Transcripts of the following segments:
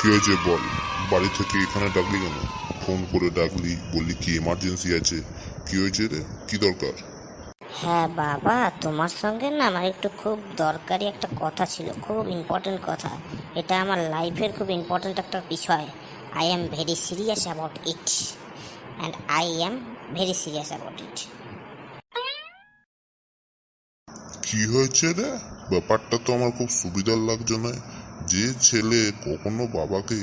কি হয়েছে বল? বাড়ি থেকে এখানে ডাকলি কেন? ফোন করে ডাকলি, বললি কি এমার্জেন্সি আছে? কি হয়েছে রে? কি দরকার? হ্যাঁ বাবা, তোমার সঙ্গে না আমার একটু খুব দরকারি একটা কথা ছিল, খুব ইম্পর্টেন্ট কথা। এটা আমার লাইফের খুব ইম্পর্টেন্ট একটা বিষয়। I am very serious about it, and I am very serious about it. কি হয়েছে রে? ব্যাপারটা তো আমার খুব সুবিধার লাগছে না। যে ছেলে কখনো বাবাকে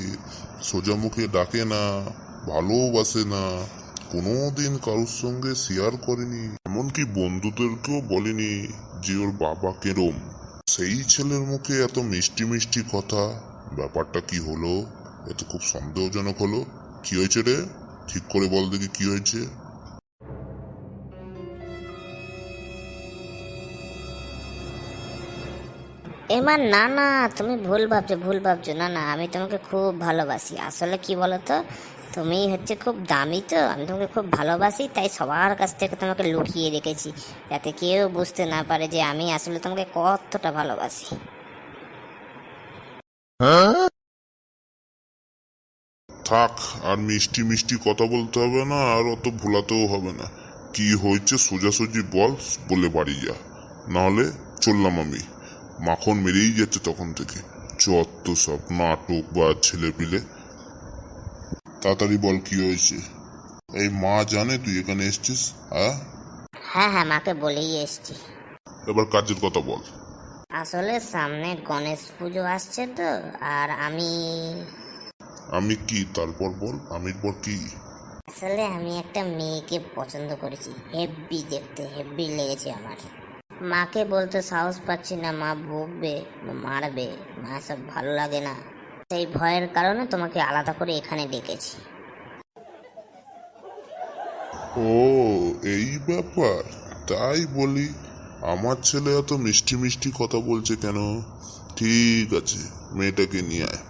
সোজা মুখে ডাকে না, ভালোবাসে না, কোনোদিন কারোর সঙ্গে শেয়ার করেনি, এমনকি বন্ধুদেরকেও বলেনি যে ওর বাবা কেরম, সেই ছেলের মুখে এত মিষ্টি মিষ্টি কথা। ব্যাপারটা কি হলো? এ তো খুব সন্দেহজনক হলো। কি হয়েছে রে? ঠিক করে বল দেখি কি হয়েছে। এবার না না, তুমি ভুল ভাবছো। না না, আমি তোমাকে খুব ভালোবাসি। আসলে কি বলো তো, তুমি হচ্ছে খুব দামি, তো আমি তোমাকে খুব ভালোবাসি, তাই সবার কাছ থেকে তোমাকে লুকিয়ে রেখেছি, যাতে কেউ বুঝতে না পারে যে আমি আসলে তোমাকে কতটা ভালোবাসি। থাক, আর মিষ্টি মিষ্টি কথা বলতে হবে না, আর অত ভোলাতেও হবে না। কি হয়েছে সোজাসুজি বল, বলে বাড়ি যা, নাহলে চললাম আমি। মাখন মেরেই যাচ্ছে তখন থেকে, যত সব নাটক বা ছেলে পিলে। তাড়াতাড়ি বল কি হয়েছে। এই মা জানে তুই এখানে এসছিস? হ্যাঁ, হ্যাঁ হ্যাঁ, মাকে বলেই এসছি। এবার কাজের কথা বল। আসলে সামনে গণেশ পুজো আসছে তো, আর আমি কি? তারপর বল, আমির পর কি? আসলে আমি একটা মেয়েকে পছন্দ করেছি, হেব্বি দেখতে, হেব্বি লেগেছে আমার। মাকে বলতে সাহস পাচ্ছি না, মা বকবে, মারবে, মা সব ভালো লাগে না। সেই ভয়ের কারণে তোমাকে আলাদা করে এখানে ডেকেছি। ও, এই ব্যাপার। তাই বলি, আমার ছেলে এত মিষ্টি মিষ্টি কথা বলছে কেন? ঠিক আছে, মেয়েটাকে নিয়ে আয়।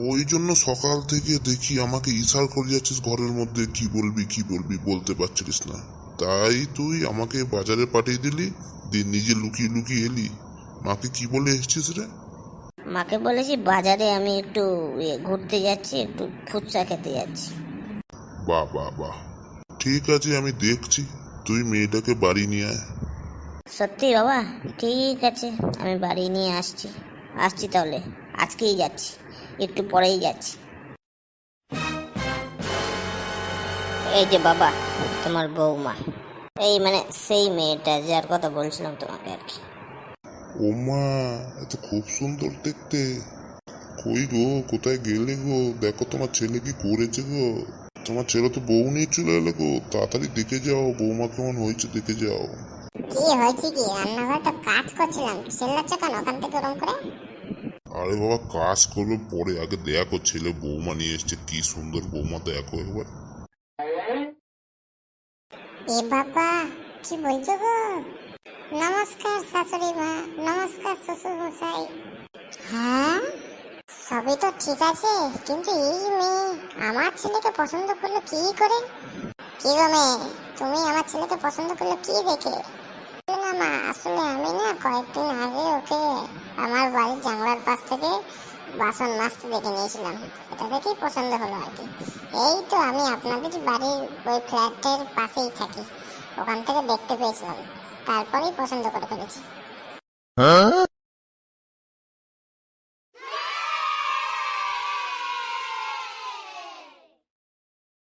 ওই জন্য সকাল থেকে দেখি আমাকে ইশার করে যাচ্ছিস ঘরের মধ্যে, কি বলবি কি বলবি বলতে পারছিস না। তাই তুই আমাকে বাজারে পাঠিয়ে দিলি, দিয়ে নিজে লুকিয়ে লুকিয়ে এলি। মাকে কি বলে এসছিস রে? মাকে বলেছি বাজারে আমি একটু ঘুরতে যাচ্ছি, একটু ফুচকা খেতে যাচ্ছি। বাহ বাহ বাহ, ঠিক আছে, আমি দেখছি। তুই মেয়েটাকে বাড়ি নিয়ে আয়। সত্যি বাবা? ঠিক আছে, আমি বাড়ি নিয়ে আসছি। আসছি তাহলে, আজকেই যাচ্ছি, একটু পরেই যাচ্ছি। এই যে বাবা, তোমার বৌমা, এই মানে সেই মেয়েটা যার কথা বলছিলাম তোমাকে আর কি। ওমা, এত খুব সুন্দর দেখতে। কই গো, কোথায় গেলে গো? দেখো তোমার ছেলে কি করেছে গো। তোমার ছেলে তো বউ নিয়ে চলে এলো গো, তাড়াতাড়ি দেখে যাও বৌমা কেমন হয়েছে, দেখে যাও। কি হয়েছে কি? রান্নাঘরে তো কাজ করছিলাম, চিল্লাচ্ছ কেন ওখান থেকে ওরম করে? আরে বাবা, কাজ করবে পরে, আগে দেখো ছেলে বৌমা নিয়ে এসছে, কি সুন্দর বৌমা, দেখো একবার। এ বাবা, কি বলছো গো? নমস্কার শাশুড়ি মা, নমস্কার শ্বশুর মশাই। হ্যাঁ, সবই তো ঠিক আছে, কিন্তু এই মেয়ে আমার ছেলেকে পছন্দ করলো কি করে? কি গো মেয়ে, তুমি আমার ছেলেকে পছন্দ করলো কি দেখে? না মা, আসলে আমি না কয়েকদিন আগে ওকে আমার বাড়ির জানলার পাশ থেকে বাসন মাজতে দেখে নিয়েছিলাম, সেটা দেখেই পছন্দ হলো আর কি। এই তো আমি আপনাদের বাড়ির ওই ফ্ল্যাটের পাশেই থাকি, ওখান থেকে দেখতে পেয়েছিলাম, তারপরেই পছন্দ করে ফেলেছি।